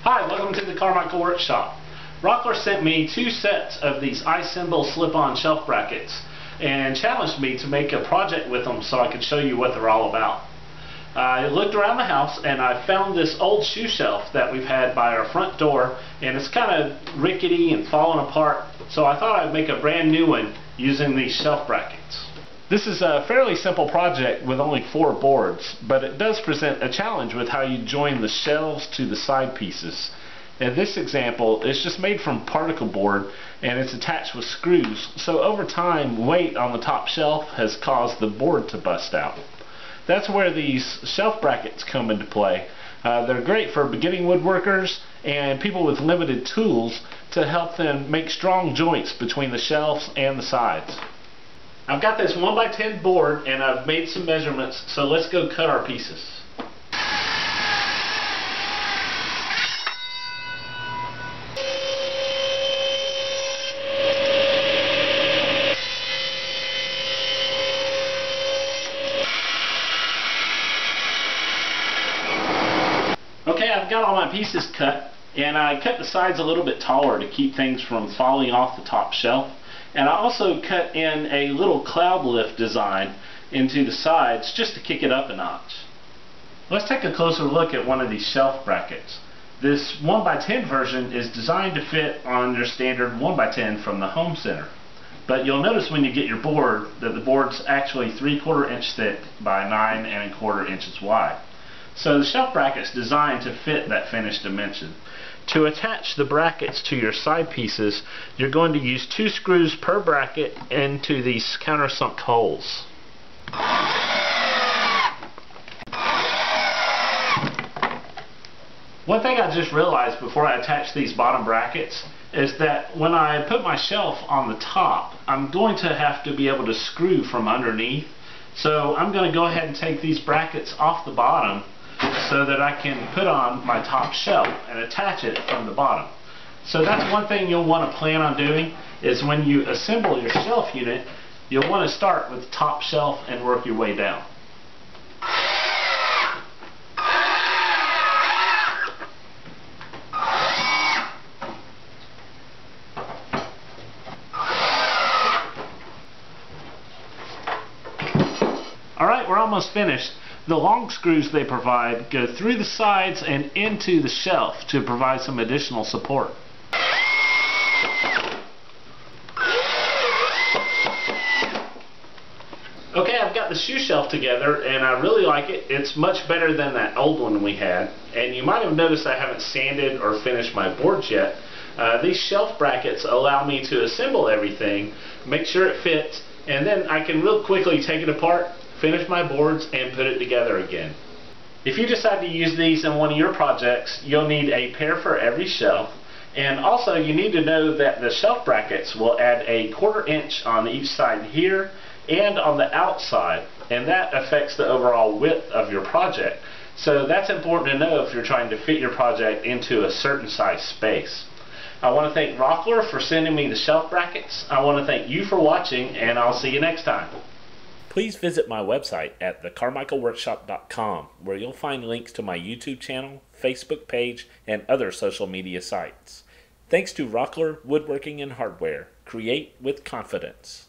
Hi, welcome to the Carmichael Workshop. Rockler sent me 2 sets of these I-Semble Slip-On Shelf Brackets and challenged me to make a project with them so I could show you what they're all about. I looked around the house and I found this old shoe shelf that we've had by our front door, and it's kind of rickety and falling apart, so I thought I'd make a brand new one using these shelf brackets. This is a fairly simple project with only 4 boards, but it does present a challenge with how you join the shelves to the side pieces. In this example, it's just made from particle board and it's attached with screws, so over time weight on the top shelf has caused the board to bust out. That's where these shelf brackets come into play. They're great for beginning woodworkers and people with limited tools to help them make strong joints between the shelves and the sides. I've got this 1x10 board and I've made some measurements, so let's go cut our pieces. Okay, I've got all my pieces cut, and I cut the sides a little bit taller to keep things from falling off the top shelf. And I also cut in a little cloud lift design into the sides just to kick it up a notch. Let's take a closer look at one of these shelf brackets. This 1x10 version is designed to fit on your standard 1x10 from the home center. But you'll notice when you get your board that the board's actually 3/4 inch thick by 9 1/4 inches wide. So the shelf bracket's designed to fit that finished dimension. To attach the brackets to your side pieces, you're going to use 2 screws per bracket into these countersunk holes. One thing I just realized before I attach these bottom brackets is that when I put my shelf on the top, I'm going to have to be able to screw from underneath. So I'm going to go ahead and take these brackets off the bottom so that I can put on my top shelf and attach it from the bottom. So that's one thing you'll want to plan on doing, is when you assemble your shelf unit, you'll want to start with the top shelf and work your way down. Alright, we're almost finished. The long screws they provide go through the sides and into the shelf to provide some additional support. Okay, I've got the shoe shelf together and I really like it. It's much better than that old one we had. And you might have noticed I haven't sanded or finished my boards yet. These shelf brackets allow me to assemble everything, make sure it fits, and then I can real quickly take it apart, finish my boards, and put it together again. If you decide to use these in one of your projects, you'll need a pair for every shelf, and also you need to know that the shelf brackets will add a 1/4 inch on each side here and on the outside, and that affects the overall width of your project. So that's important to know if you're trying to fit your project into a certain size space. I want to thank Rockler for sending me the shelf brackets. I want to thank you for watching, and I'll see you next time. Please visit my website at thecarmichaelworkshop.com, where you'll find links to my YouTube channel, Facebook page, and other social media sites. Thanks to Rockler Woodworking and Hardware. Create with confidence.